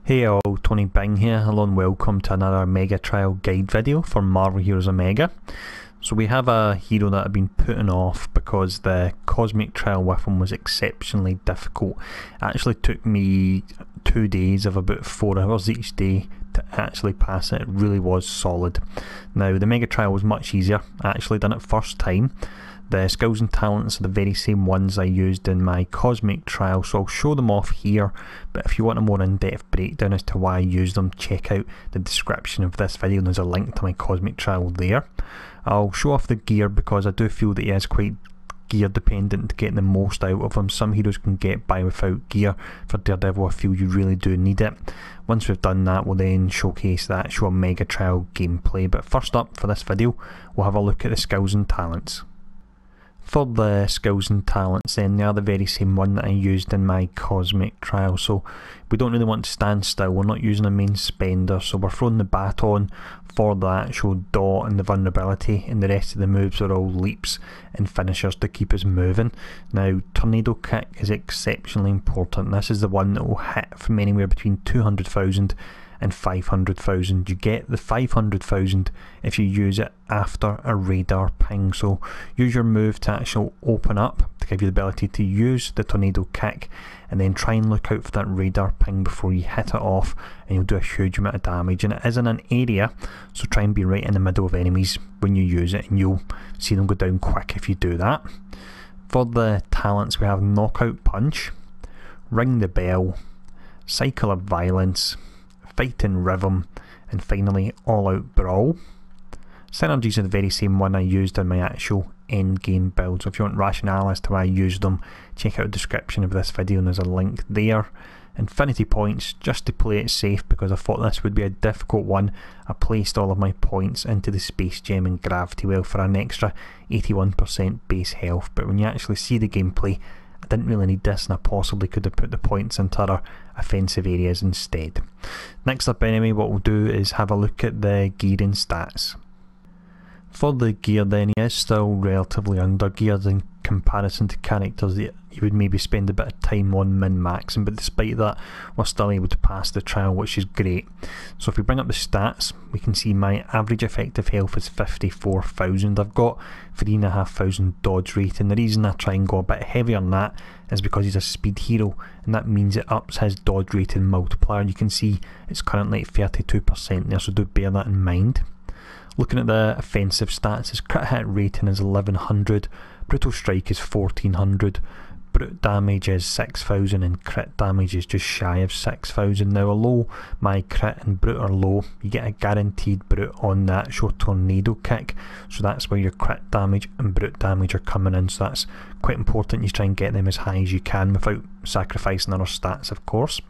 Hey all, Tony Bing here. Hello and welcome to another Omega Trial guide video for Marvel Heroes Omega. So we have a hero that I've been putting off because the Cosmic Trial with him was exceptionally difficult. It actually took me 2 days of about 4 hours each day to actually pass it. It really was solid. Now the Mega Trial was much easier. I actually done it first time. The skills and talents are the very same ones I used in my Cosmic Trial, so I'll show them off here, but if you want a more in-depth breakdown as to why I used them, check out the description of this video and there's a link to my Cosmic Trial there. I'll show off the gear because I do feel that he is quite gear dependent to get the most out of him. Some heroes can get by without gear. For Daredevil I feel you really do need it. Once we've done that, we'll then showcase the actual Mega Trial gameplay, but first up for this video we'll have a look at the skills and talents. For the skills and talents then, they are the very same one that I used in my Cosmic Trial, so we don't really want to stand still. We're not using a main spender, so we're throwing the baton for the actual dot and the vulnerability, and the rest of the moves are all leaps and finishers to keep us moving. Now Tornado Kick is exceptionally important. This is the one that will hit from anywhere between 200,000 and 500,000. You get the 500,000 if you use it after a radar ping, so use your move to actually open up to give you the ability to use the Tornado Kick, and then try and look out for that radar ping before you hit it off, and you'll do a huge amount of damage. And it is in an area, so try and be right in the middle of enemies when you use it, and you'll see them go down quick if you do that. For the talents we have Knockout Punch, Ring the Bell, Cycle of Violence, Fighting Rhythm, and finally All Out Brawl. Synergies are the very same one I used in my actual end game build, so if you want rationale as to why I used them, check out the description of this video and there's a link there. Infinity Points, just to play it safe because I thought this would be a difficult one. I placed all of my points into the Space Gem and Gravity Well for an extra 81% base health, but when you actually see the gameplay, I didn't really need this and I possibly could have put the points into other offensive areas instead. Next up anyway, what we'll do is have a look at the gear and stats. For the gear then, he is still relatively under geared in comparison to characters that you would maybe spend a bit of time on min-maxing, but despite that we're still able to pass the trial, which is great. So if we bring up the stats, we can see my average effective health is 54,000. I've got 3,500 dodge rate, and the reason I try and go a bit heavier than that is because he's a speed hero, and that means it ups his dodge rate and multiplier. You can see it's currently at 32% there, so do bear that in mind. Looking at the offensive stats, his crit hit rating is 1100, brutal strike is 1400, brute damage is 6000, and crit damage is just shy of 6000. Now although my crit and brute are low, you get a guaranteed brute on the actual Tornado Kick, so that's where your crit damage and brute damage are coming in, so that's quite important. You try and get them as high as you can without sacrificing other stats, of course.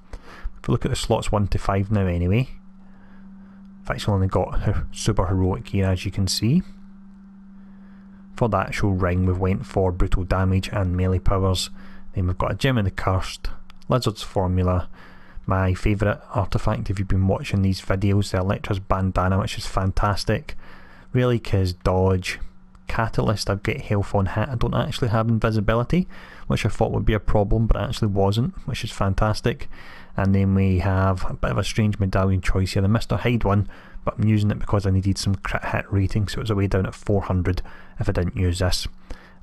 If we look at the slots 1 to 5 now anyway, I've actually only got super heroic here, as you can see. For the actual ring we've went for brutal damage and melee powers. Then we've got a Gem of the Cursed, Lizard's Formula, my favourite artefact if you've been watching these videos, the Electra's Bandana, which is fantastic, Relic is dodge, Catalyst I've got health on hit. I don't actually have invisibility, which I thought would be a problem, but it actually wasn't, which is fantastic. And then we have a bit of a strange medallion choice here, the Mr. Hyde one, but I'm using it because I needed some crit hit rating, so it was away down at 400 if I didn't use this,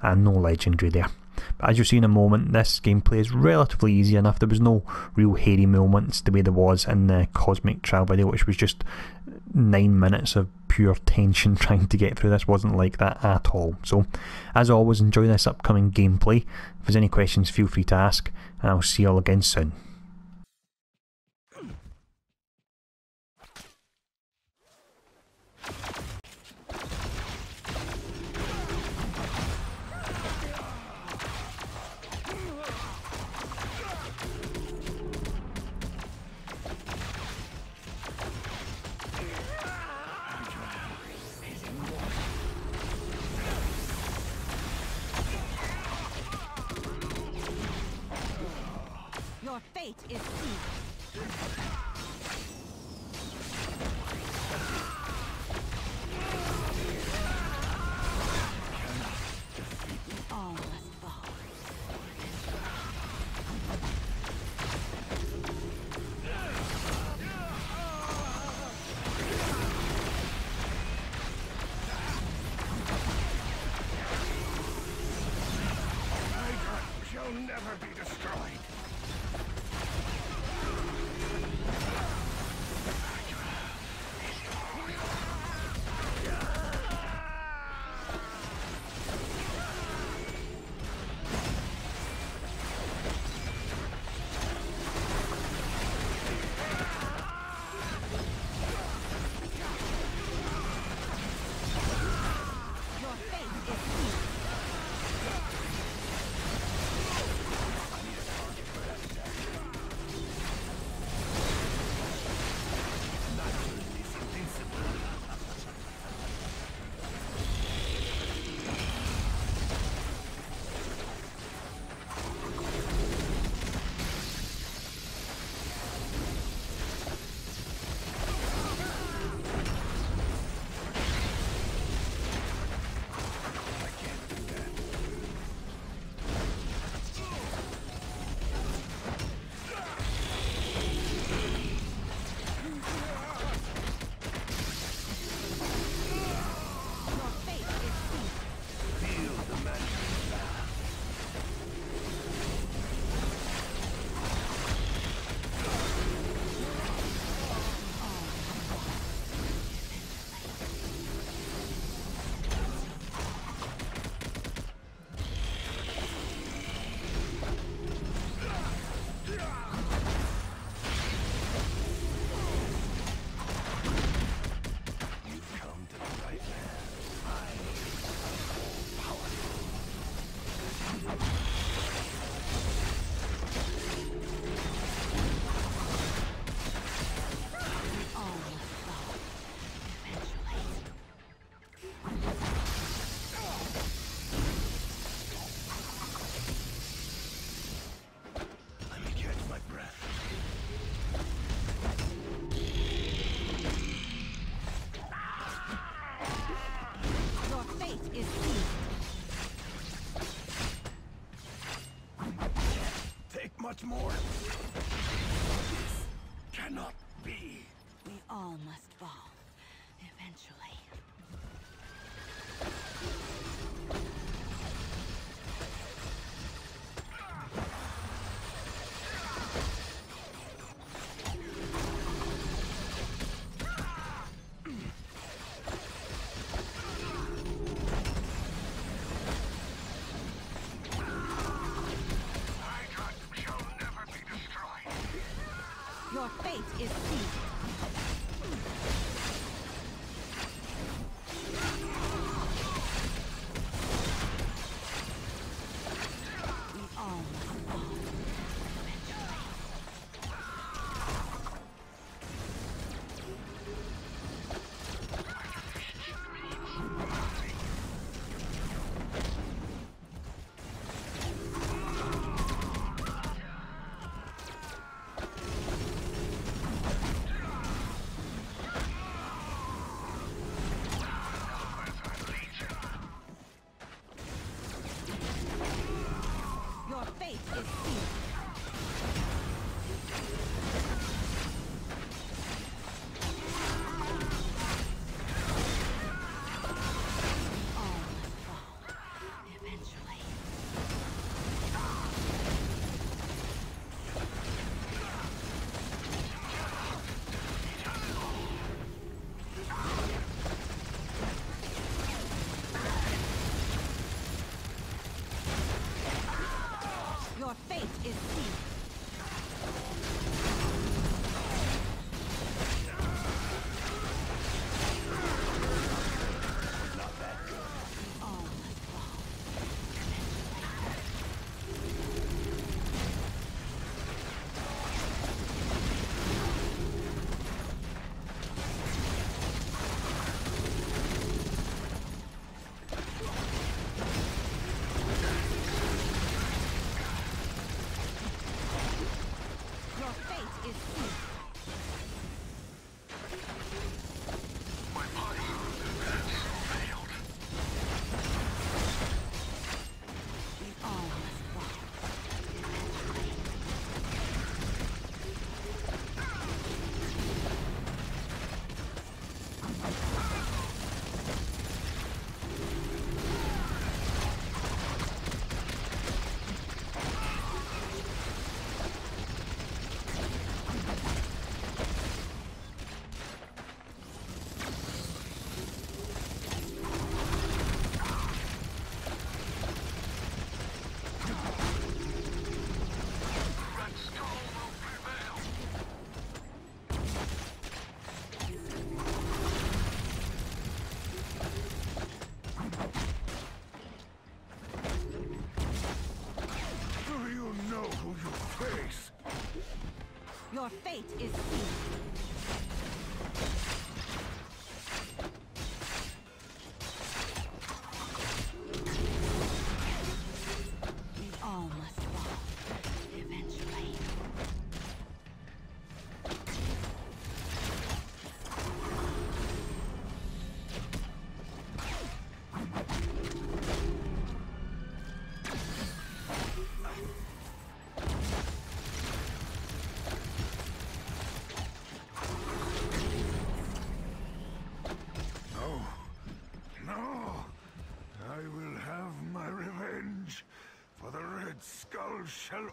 and no legendary there. But as you'll see in a moment, this gameplay is relatively easy enough. There was no real hairy moments the way there was in the Cosmic Trial video, which was just 9 minutes of pure tension trying to get through. This wasn't like that at all. So as always, enjoy this upcoming gameplay. If there's any questions, feel free to ask, and I'll see you all again soon. Your fate is sealed. All must fall. never be destroyed. Your fate is sealed. Your fate is sealed. Feel the magic bath. You've come to the right man. I am powerful. All must fall. Eventually. Let me catch my breath. Your fate is sealed. Take much more. This cannot be. We all must fall. Eventually. Hydra shall never be destroyed. Your fate is sealed. We all must fall. Eventually. Your fate is sealed. We all must fall, eventually. No! I will have my revenge, for the Red Skull shall